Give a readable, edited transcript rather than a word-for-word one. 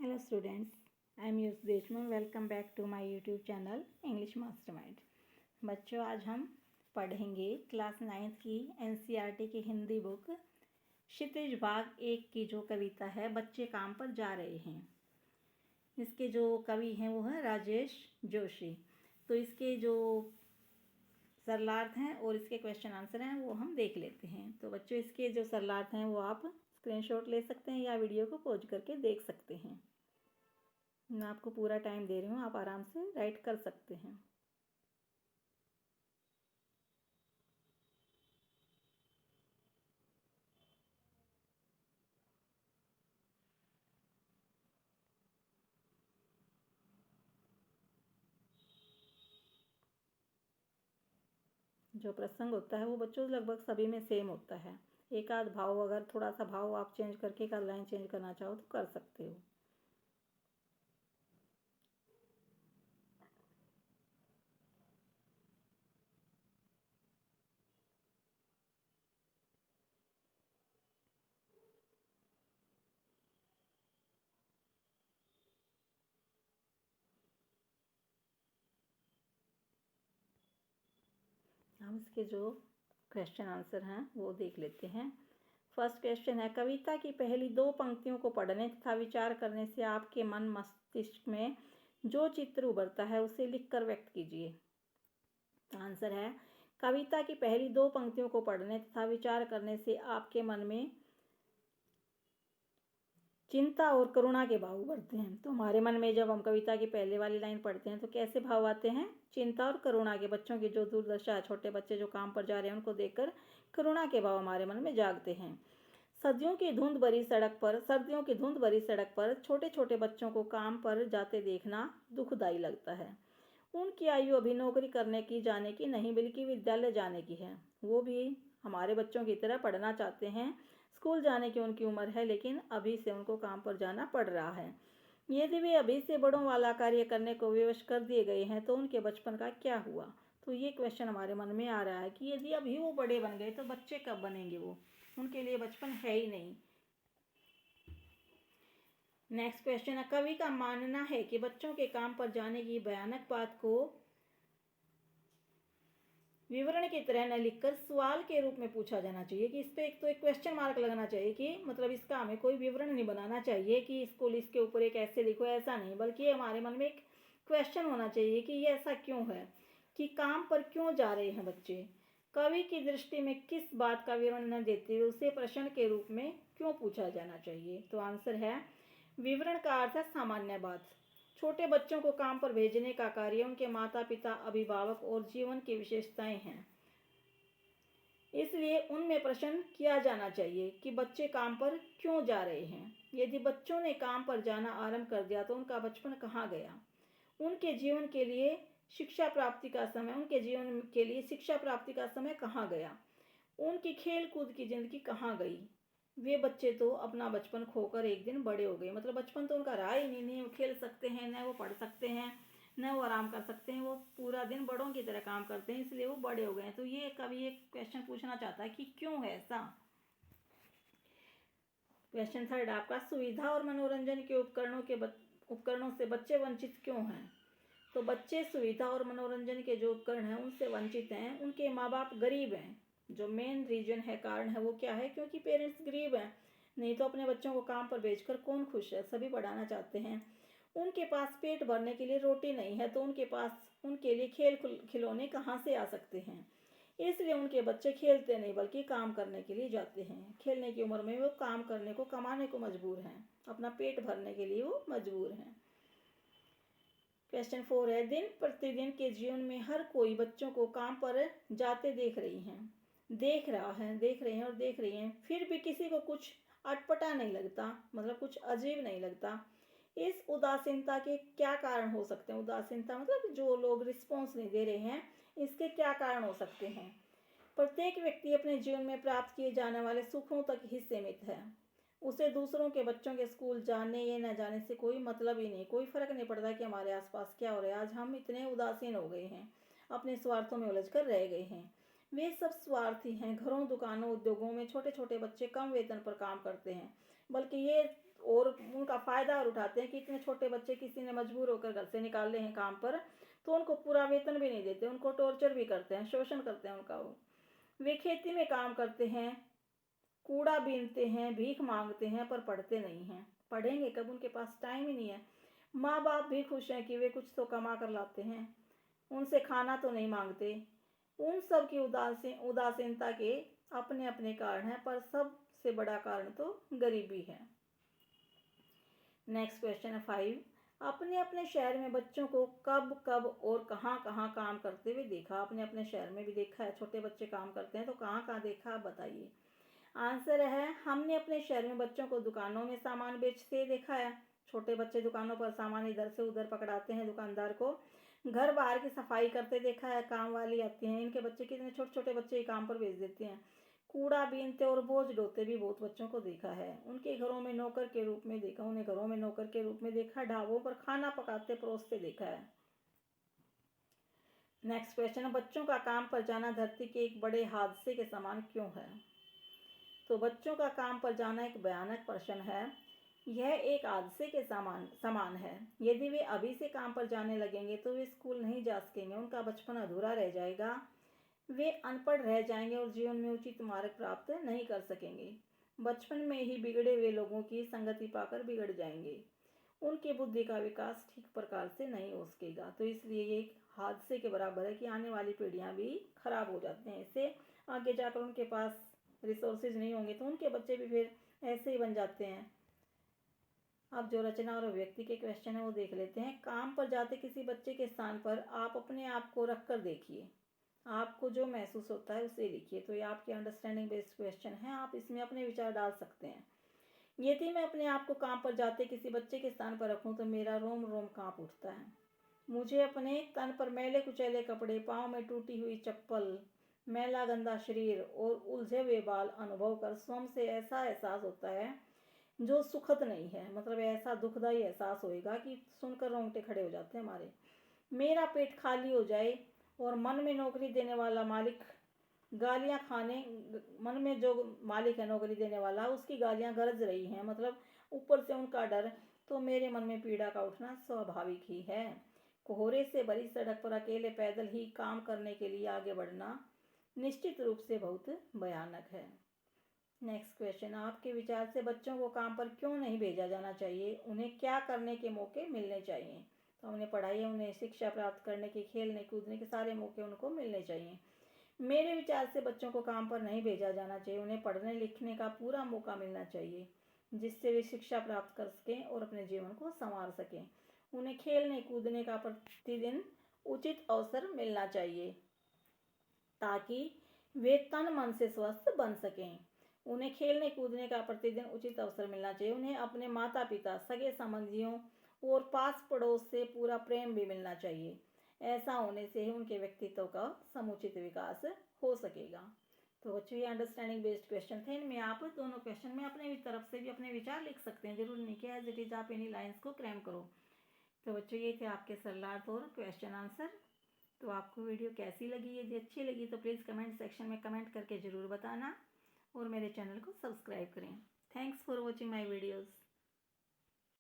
Hello students, I am Yus Deshmukh. Welcome back to my YouTube channel English Mastermind. बच्चों आज हम पढ़ेंगे class 9th की NCERT की हिंदी बुक क्षितिज भाग 1 की जो कविता है बच्चे काम पर जा रहे हैं। इसके जो कवि हैं वो है राजेश जोशी। तो इसके जो सरलार्थ हैं और इसके क्वेश्चन आंसर हैं वो हम देख लेते हैं। तो बच्चों इसके जो सरलार्थ हैं वो आप स्क्रीनशॉट ले सकते हैं या वीडियो को पॉज करके देख सकते हैं। मैं आपको पूरा टाइम दे रही हूँ, आप आराम से राइट कर सकते हैं। जो प्रसंग होता है वो बच्चों लगभग सभी में सेम होता है। एक आध भाव अगर थोड़ा सा भाव आप चेंज करके एक आध लाइन चेंज करना चाहो तो कर सकते हो। हम इसके जो क्वेश्चन आंसर हैं वो देख लेते हैं। फर्स्ट क्वेश्चन है, कविता की पहली 2 पंक्तियों को पढ़ने तथा विचार करने से आपके मन मस्तिष्क में जो चित्र उभरता है उसे लिखकर व्यक्त कीजिए। आंसर है, कविता की पहली 2 पंक्तियों को पढ़ने तथा विचार करने से आपके मन में चिंता और करुणा के भाव उभरते हैं। तो हमारे मन में जब हम कविता की पहले वाली लाइन पढ़ते हैं तो कैसे भाव आते हैं? चिंता और करुणा के। बच्चों की जो दुर्दशा है, छोटे बच्चे जो काम पर जा रहे हैं उनको देखकर करुणा के भाव हमारे मन में जागते हैं। सर्दियों की धुंध भरी सड़क पर छोटे छोटे बच्चों को काम पर जाते देखना दुखदाई लगता है। उनकी आयु अभी नौकरी करने की जाने की नहीं बल्कि विद्यालय जाने की है। वो भी हमारे बच्चों की तरह पढ़ना चाहते हैं। स्कूल जाने की उनकी उम्र है लेकिन अभी से उनको काम पर जाना पड़ रहा है। यदि वे अभी से बड़ों वाला कार्य करने को विवश कर दिए गए हैं तो उनके बचपन का क्या हुआ? तो ये क्वेश्चन हमारे मन में आ रहा है कि यदि अभी वो बड़े बन गए तो बच्चे कब बनेंगे? वो उनके लिए बचपन है ही नहीं। नेक्स्ट क्वेश्चन है, कवि का मानना है कि बच्चों के काम पर जाने की भयानक बात को विवरण की तरह न लिखकर सवाल के रूप में पूछा जाना चाहिए कि इस पे एक क्वेश्चन मार्क लगना चाहिए कि मतलब इसका हमें कोई विवरण नहीं बनाना चाहिए कि इसके ऊपर एक ऐसे लिखो, ऐसा नहीं, बल्कि हमारे मन में एक क्वेश्चन होना चाहिए कि ये ऐसा क्यों है, कि काम पर क्यों जा रहे हैं बच्चे। कवि की दृष्टि में किस बात का विवरण न देते हुए उसे प्रश्न के रूप में क्यों पूछा जाना चाहिए? तो आंसर है, विवरण का अर्थ है सामान्य बात। छोटे बच्चों को काम पर भेजने का कार्य उनके माता पिता, अभिभावक और जीवन की विशेषताएं हैं। इसलिए उनमें प्रश्न किया जाना चाहिए कि बच्चे काम पर क्यों जा रहे हैं। यदि बच्चों ने काम पर जाना आरंभ कर दिया तो उनका बचपन कहाँ गया? उनके जीवन के लिए शिक्षा प्राप्ति का समय कहाँ गया? उनकी खेल कूद की जिंदगी कहाँ गई? वे बच्चे तो अपना बचपन खोकर एक दिन बड़े हो गए। मतलब बचपन तो उनका रहा ही नहीं, वो खेल सकते हैं, न वो पढ़ सकते हैं, न वो आराम कर सकते हैं, वो पूरा दिन बड़ों की तरह काम करते हैं, इसलिए वो बड़े हो गए हैं। तो ये कवि एक क्वेश्चन पूछना चाहता है कि क्यों है ऐसा। क्वेश्चन थर्ड आपका, सुविधा और मनोरंजन के उपकरणों से बच्चे वंचित क्यों हैं? तो बच्चे सुविधा और मनोरंजन के जो उपकरण हैं उनसे वंचित हैं। उनके माँ बाप गरीब हैं। जो मेन रीजन है, कारण है, वो क्या है? क्योंकि पेरेंट्स गरीब हैं। नहीं तो अपने बच्चों को काम पर भेजकर कौन खुश है? सभी पढ़ाना चाहते हैं। उनके पास पेट भरने के लिए रोटी नहीं है तो उनके लिए खेल खिलौने कहाँ से आ सकते हैं? इसलिए उनके बच्चे खेलते नहीं बल्कि काम करने के लिए जाते हैं। खेलने की उम्र में वो काम करने को, कमाने को मजबूर हैं। अपना पेट भरने के लिए वो मजबूर हैं। क्वेश्चन 4 है, दिन प्रतिदिन के जीवन में हर कोई बच्चों को काम पर जाते देख रहे हैं, फिर भी किसी को कुछ अटपटा नहीं लगता, मतलब कुछ अजीब नहीं लगता। इस उदासीनता के क्या कारण हो सकते हैं? उदासीनता मतलब जो लोग रिस्पॉन्स नहीं दे रहे हैं, इसके क्या कारण हो सकते हैं? प्रत्येक व्यक्ति अपने जीवन में प्राप्त किए जाने वाले सुखों तक ही सीमित है। उसे दूसरों के बच्चों के स्कूल जाने या न जाने से कोई मतलब ही नहीं, कोई फर्क नहीं पड़ता कि हमारे आसपास क्या हो रहा है। आज हम इतने उदासीन हो गए हैं, अपने स्वार्थों में उलझ कर रह गए हैं। वे सब स्वार्थी हैं। घरों, दुकानों, उद्योगों में छोटे छोटे बच्चे कम वेतन पर काम करते हैं। बल्कि ये और उनका फ़ायदा और उठाते हैं कि इतने छोटे बच्चे किसी ने मजबूर होकर घर से निकाले हैं काम पर, तो उनको पूरा वेतन भी नहीं देते, उनको टॉर्चर भी करते हैं, शोषण करते हैं उनका वो। वे खेती में काम करते हैं, कूड़ा बीनते हैं, भीख मांगते हैं, पर पढ़ते नहीं हैं। पढ़ेंगे कब, उनके पास टाइम ही नहीं है। माँ बाप भी खुश हैं कि वे कुछ तो कमा कर लाते हैं, उनसे खाना तो नहीं मांगते। उन सब की उदासीनता के अपने अपने कारण हैं, पर सबसे बड़ा कारण तो गरीबी है। नेक्स्ट क्वेश्चन है 5। अपने अपने शहर में बच्चों को कब कब और कहाँ कहाँ काम करते हुए देखा? अपने अपने शहर में भी देखा है, छोटे बच्चे काम करते हैं, तो कहाँ कहाँ देखा, आप बताइए। आंसर है, हमने अपने शहर में बच्चों को दुकानों में सामान बेचते देखा है। छोटे बच्चे दुकानों पर सामान इधर से उधर पकड़ाते हैं दुकानदार को। घर बाहर की सफाई करते देखा है, काम वाली आती हैं, इनके बच्चे कितने छोटे छोटे बच्चे ही काम पर भेज देते हैं। कूड़ा बीनते और बोझ ढोते भी बहुत बच्चों को देखा है। उनके घरों में नौकर के रूप में देखा, उन्हें घरों में नौकर के रूप में देखा, ढाबों पर खाना पकाते परोसते देखा है। नेक्स्ट क्वेश्चन है, बच्चों का काम पर जाना धरती के एक बड़े हादसे के समान क्यों है? तो बच्चों का काम पर जाना एक भयानक प्रश्न है। यह एक हादसे के समान है। यदि वे अभी से काम पर जाने लगेंगे तो वे स्कूल नहीं जा सकेंगे, उनका बचपन अधूरा रह जाएगा, वे अनपढ़ रह जाएंगे और जीवन में उचित मार्ग प्राप्त नहीं कर सकेंगे। बचपन में ही बिगड़े हुए लोगों की संगति पाकर बिगड़ जाएंगे, उनकी बुद्धि का विकास ठीक प्रकार से नहीं हो सकेगा। तो इसलिए ये एक हादसे के बराबर है कि आने वाली पीढ़ियां भी खराब हो जाते हैं इससे। आगे जाकर उनके पास रिसोर्सेज नहीं होंगे तो उनके बच्चे भी फिर ऐसे ही बन जाते हैं। अब जो रचना और व्यक्ति के क्वेश्चन है वो देख लेते हैं। काम पर जाते किसी बच्चे के स्थान पर आप अपने आप को रख कर देखिए, आपको जो महसूस होता है उसे लिखिए। तो ये आपके अंडरस्टैंडिंग बेस्ड क्वेश्चन है, आप इसमें अपने विचार डाल सकते हैं। यदि मैं अपने आप को काम पर जाते किसी बच्चे के स्थान पर रखूं तो मेरा रोम रोम कांप उठता है। मुझे अपने तन पर मैले कुचैले कपड़े, पाँव में टूटी हुई चप्पल, मैला गंदा शरीर और उलझे हुए बाल अनुभव कर स्वयं से ऐसा एहसास होता है जो सुखद नहीं है। मतलब ऐसा दुखदायी एहसास होएगा कि सुनकर रोंगटे खड़े हो जाते हैं हमारे। मेरा पेट खाली हो जाए और मन में नौकरी देने वाला मालिक गालियां खाने, मन में जो मालिक है नौकरी देने वाला उसकी गालियां गरज रही हैं, मतलब ऊपर से उनका डर, तो मेरे मन में पीड़ा का उठना स्वाभाविक ही है। कोहरे से भरी सड़क पर अकेले पैदल ही काम करने के लिए आगे बढ़ना निश्चित रूप से बहुत भयानक है। नेक्स्ट क्वेश्चन, आपके विचार से बच्चों को काम पर क्यों नहीं भेजा जाना चाहिए? उन्हें क्या करने के मौके मिलने चाहिए? तो उन्हें पढ़ाई, उन्हें शिक्षा प्राप्त करने के, खेलने कूदने के सारे मौके उनको मिलने चाहिए। मेरे विचार से बच्चों को काम पर नहीं भेजा जाना चाहिए, उन्हें पढ़ने लिखने का पूरा मौका मिलना चाहिए जिससे वे शिक्षा प्राप्त कर सकें और अपने जीवन को संवार सकें। उन्हें खेलने कूदने का प्रतिदिन उचित अवसर मिलना चाहिए ताकि वे तन मन से स्वस्थ बन सकें। उन्हें खेलने कूदने का प्रतिदिन उचित अवसर मिलना चाहिए। उन्हें अपने माता पिता, सगे संबंधियों और पास पड़ोस से पूरा प्रेम भी मिलना चाहिए। ऐसा होने से ही उनके व्यक्तित्व का समुचित विकास हो सकेगा। तो बच्चों ये अंडरस्टैंडिंग बेस्ड क्वेश्चन थे, इनमें आप दोनों क्वेश्चन में अपने तरफ से भी अपने विचार लिख सकते हैं, जरूर नहीं कि एज इट इज आप इन्हीं लाइन्स को क्रैम करो। तो बच्चों ये थे आपके सरलार्थ और क्वेश्चन आंसर। तो आपको वीडियो कैसी लगी? यदि अच्छी लगी तो प्लीज़ कमेंट सेक्शन में कमेंट करके ज़रूर बताना और मेरे चैनल को सब्सक्राइब करें। Thanks for watching my videos.